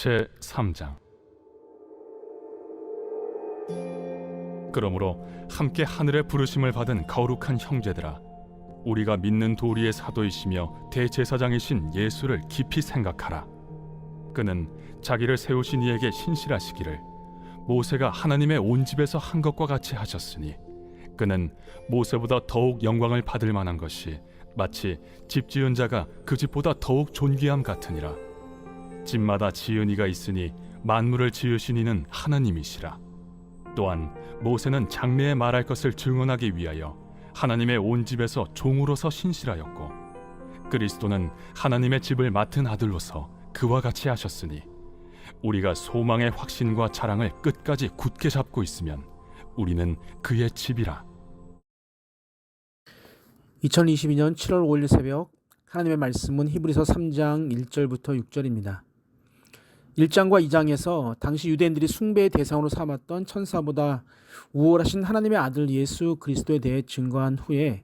제3장. 그러므로 함께 하늘의 부르심을 받은 거룩한 형제들아, 우리가 믿는 도리의 사도이시며 대제사장이신 예수를 깊이 생각하라. 그는 자기를 세우신 이에게 신실하시기를 모세가 하나님의 온 집에서 한 것과 같이 하셨으니, 그는 모세보다 더욱 영광을 받을 만한 것이 마치 집 지은 자가 그 집보다 더욱 존귀함 같으니라. 집마다 지은 이가 있으니 만물을 지으신 이는 하나님이시라. 또한 모세는 장래에 말할 것을 증언하기 위하여 하나님의 온 집에서 종으로서 신실하였고, 그리스도는 하나님의 집을 맡은 아들로서 그와 같이 하셨으니, 우리가 소망의 확신과 자랑을 끝까지 굳게 잡고 있으면 우리는 그의 집이라. 2022년 7월 5일 새벽 하나님의 말씀은 히브리서 3장 1절부터 6절입니다. 1장과 2장에서 당시 유대인들이 숭배의 대상으로 삼았던 천사보다 우월하신 하나님의 아들 예수 그리스도에 대해 증거한 후에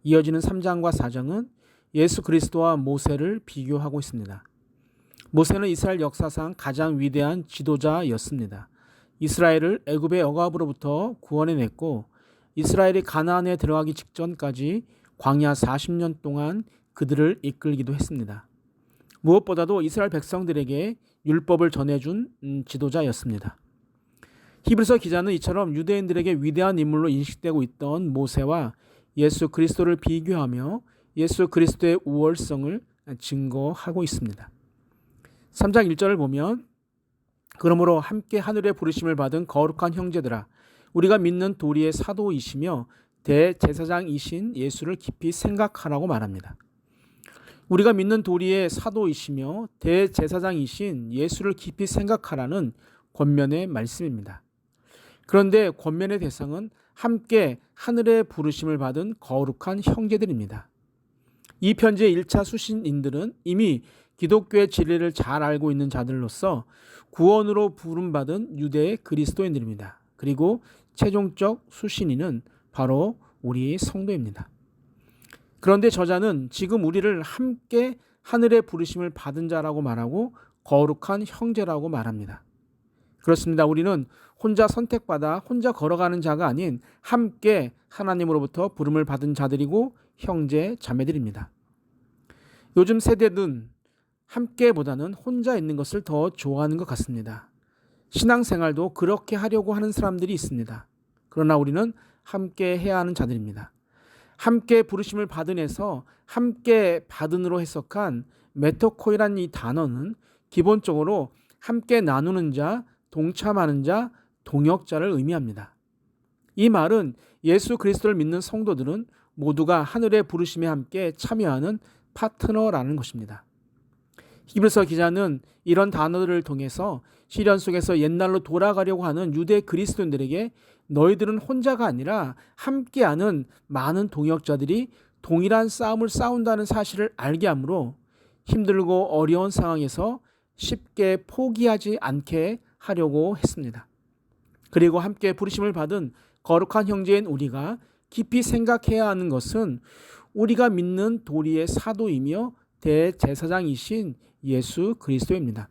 이어지는 3장과 4장은 예수 그리스도와 모세를 비교하고 있습니다. 모세는 이스라엘 역사상 가장 위대한 지도자였습니다. 이스라엘을 애굽의 억압으로부터 구원해냈고, 이스라엘이 가나안에 들어가기 직전까지 광야 40년 동안 그들을 이끌기도 했습니다. 무엇보다도 이스라엘 백성들에게 율법을 전해준 지도자였습니다. 히브리서 기자는 이처럼 유대인들에게 위대한 인물로 인식되고 있던 모세와 예수 그리스도를 비교하며 예수 그리스도의 우월성을 증거하고 있습니다. 3장 1절을 보면, 그러므로 함께 하늘의 부르심을 받은 거룩한 형제들아, 우리가 믿는 도리의 사도이시며 대제사장이신 예수를 깊이 생각하라고 말합니다. 우리가 믿는 도리의 사도이시며 대제사장이신 예수를 깊이 생각하라는 권면의 말씀입니다. 그런데 권면의 대상은 함께 하늘의 부르심을 받은 거룩한 형제들입니다. 이 편지의 1차 수신인들은 이미 기독교의 진리를 잘 알고 있는 자들로서 구원으로 부름받은 유대의 그리스도인들입니다. 그리고 최종적 수신인은 바로 우리 성도입니다. 그런데 저자는 지금 우리를 함께 하늘의 부르심을 받은 자라고 말하고 거룩한 형제라고 말합니다. 그렇습니다. 우리는 혼자 선택받아 혼자 걸어가는 자가 아닌 함께 하나님으로부터 부름을 받은 자들이고 형제 자매들입니다. 요즘 세대는 함께보다는 혼자 있는 것을 더 좋아하는 것 같습니다. 신앙생활도 그렇게 하려고 하는 사람들이 있습니다. 그러나 우리는 함께 해야 하는 자들입니다. 함께 부르심을 받은에서 함께 받은으로 해석한 메토코이라는 이 단어는 기본적으로 함께 나누는 자, 동참하는 자, 동역자를 의미합니다. 이 말은 예수 그리스도를 믿는 성도들은 모두가 하늘의 부르심에 함께 참여하는 파트너라는 것입니다. 히브리서 기자는 이런 단어들을 통해서 시련 속에서 옛날로 돌아가려고 하는 유대 그리스도인들에게 너희들은 혼자가 아니라 함께하는 많은 동역자들이 동일한 싸움을 싸운다는 사실을 알게 하므로 힘들고 어려운 상황에서 쉽게 포기하지 않게 하려고 했습니다. 그리고 함께 부르심을 받은 거룩한 형제인 우리가 깊이 생각해야 하는 것은 우리가 믿는 도리의 사도이며 대제사장이신 예수 그리스도입니다.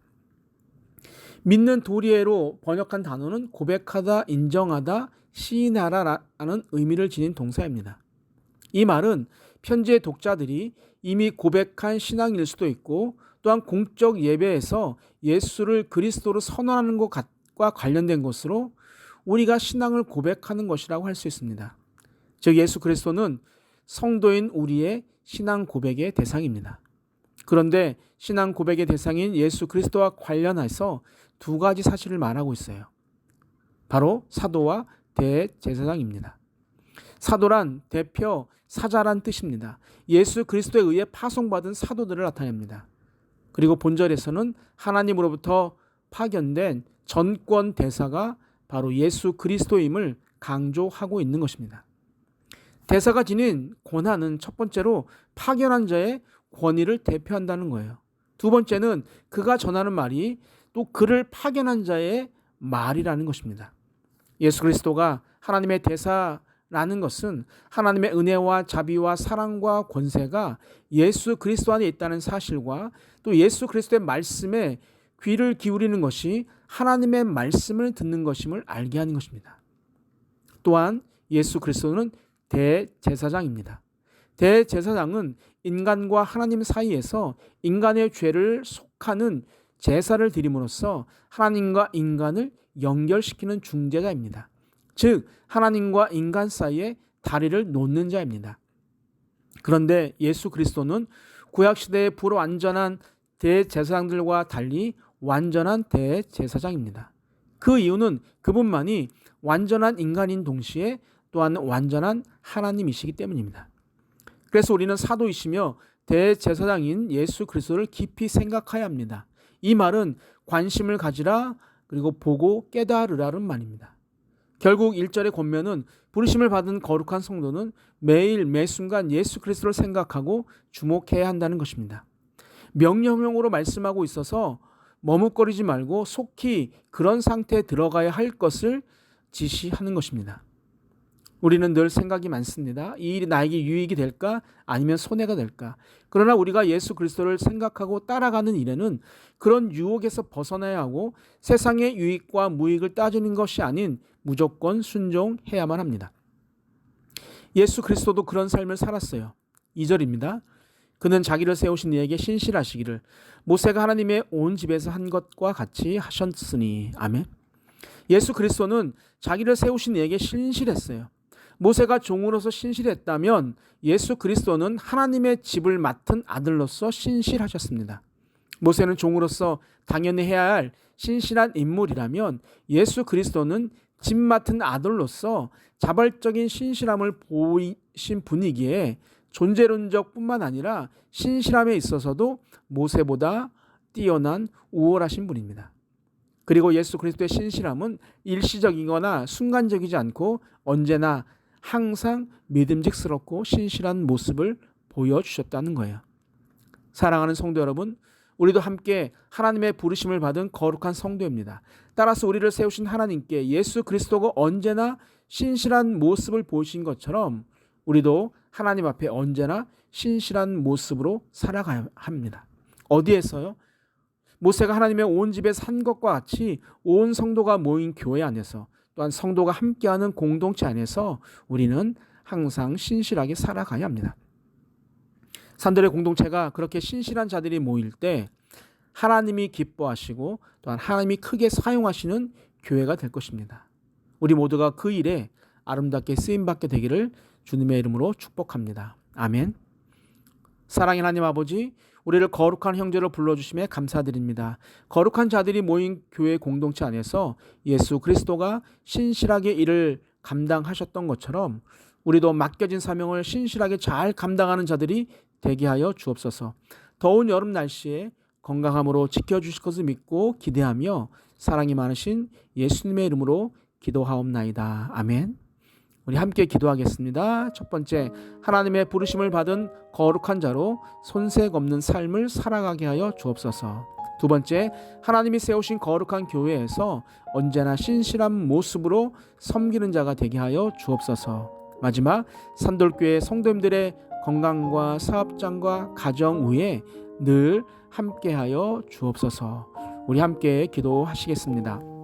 믿는 도리에로 번역한 단어는 고백하다, 인정하다, 시인하라라는 의미를 지닌 동사입니다. 이 말은 편지의 독자들이 이미 고백한 신앙일 수도 있고, 또한 공적 예배에서 예수를 그리스도로 선언하는 것과 관련된 것으로 우리가 신앙을 고백하는 것이라고 할 수 있습니다. 즉 예수 그리스도는 성도인 우리의 신앙 고백의 대상입니다. 그런데 신앙 고백의 대상인 예수 그리스도와 관련해서 두 가지 사실을 말하고 있어요. 바로 사도와 대제사장입니다. 사도란 대표, 사자란 뜻입니다. 예수 그리스도에 의해 파송받은 사도들을 나타냅니다. 그리고 본절에서는 하나님으로부터 파견된 전권 대사가 바로 예수 그리스도임을 강조하고 있는 것입니다. 대사가 지닌 권한은 첫 번째로 파견한 자의 권위를 대표한다는 거예요. 두 번째는 그가 전하는 말이 또 그를 파견한 자의 말이라는 것입니다. 예수 그리스도가 하나님의 대사라는 것은 하나님의 은혜와 자비와 사랑과 권세가 예수 그리스도 안에 있다는 사실과 또 예수 그리스도의 말씀에 귀를 기울이는 것이 하나님의 말씀을 듣는 것임을 알게 하는 것입니다. 또한 예수 그리스도는 대제사장입니다. 대제사장은 인간과 하나님 사이에서 인간의 죄를 속하는 제사를 드림으로써 하나님과 인간을 연결시키는 중재자입니다. 즉 하나님과 인간 사이에 다리를 놓는 자입니다. 그런데 예수 그리스도는 구약시대의 불완전한 대제사장들과 달리 완전한 대제사장입니다. 그 이유는 그분만이 완전한 인간인 동시에 또한 완전한 하나님이시기 때문입니다. 그래서 우리는 사도이시며 대제사장인 예수 그리스도를 깊이 생각해야 합니다. 이 말은 관심을 가지라 그리고 보고 깨달으라는 말입니다. 결국 1절의 권면은 부르심을 받은 거룩한 성도는 매일 매순간 예수 그리스도를 생각하고 주목해야 한다는 것입니다. 명령형으로 말씀하고 있어서 머뭇거리지 말고 속히 그런 상태에 들어가야 할 것을 지시하는 것입니다. 우리는 늘 생각이 많습니다. 이 일이 나에게 유익이 될까 아니면 손해가 될까. 그러나 우리가 예수 그리스도를 생각하고 따라가는 일에는 그런 유혹에서 벗어나야 하고 세상의 유익과 무익을 따지는 것이 아닌 무조건 순종해야만 합니다. 예수 그리스도도 그런 삶을 살았어요. 2절입니다. 그는 자기를 세우신 이에게 신실하시기를 모세가 하나님의 온 집에서 한 것과 같이 하셨으니. 아멘. 예수 그리스도는 자기를 세우신 이에게 신실했어요. 모세가 종으로서 신실했다면 예수 그리스도는 하나님의 집을 맡은 아들로서 신실하셨습니다. 모세는 종으로서 당연히 해야 할 신실한 인물이라면 예수 그리스도는 집 맡은 아들로서 자발적인 신실함을 보이신 분이기에 존재론적뿐만 아니라 신실함에 있어서도 모세보다 뛰어난 우월하신 분입니다. 그리고 예수 그리스도의 신실함은 일시적이거나 순간적이지 않고 언제나 항상 믿음직스럽고 신실한 모습을 보여주셨다는 거예요. 사랑하는 성도 여러분, 우리도 함께 하나님의 부르심을 받은 거룩한 성도입니다. 따라서 우리를 세우신 하나님께 예수 그리스도가 언제나 신실한 모습을 보이신 것처럼 우리도 하나님 앞에 언제나 신실한 모습으로 살아가야 합니다. 어디에서요? 모세가 하나님의 온 집에 산 것과 같이 온 성도가 모인 교회 안에서 또한 성도가 함께하는 공동체 안에서 우리는 항상 신실하게 살아가야 합니다. 산들의 공동체가 그렇게 신실한 자들이 모일 때 하나님이 기뻐하시고 또한 하나님이 크게 사용하시는 교회가 될 것입니다. 우리 모두가 그 일에 아름답게 쓰임받게 되기를 주님의 이름으로 축복합니다. 아멘. 사랑의 하나님 아버지, 우리를 거룩한 형제로 불러주심에 감사드립니다. 거룩한 자들이 모인 교회 공동체 안에서 예수 그리스도가 신실하게 일을 감당하셨던 것처럼 우리도 맡겨진 사명을 신실하게 잘 감당하는 자들이 되게 하여 주옵소서. 더운 여름 날씨에 건강함으로 지켜주실 것을 믿고 기대하며 사랑이 많으신 예수님의 이름으로 기도하옵나이다. 아멘. 우리 함께 기도하겠습니다. 첫 번째, 하나님의 부르심을 받은 거룩한 자로 손색 없는 삶을 살아가게 하여 주옵소서. 두 번째, 하나님이 세우신 거룩한 교회에서 언제나 신실한 모습으로 섬기는 자가 되게 하여 주옵소서. 마지막, 산돌교회 성도님들의 건강과 사업장과 가정 위에 늘 함께하여 주옵소서. 우리 함께 기도하시겠습니다.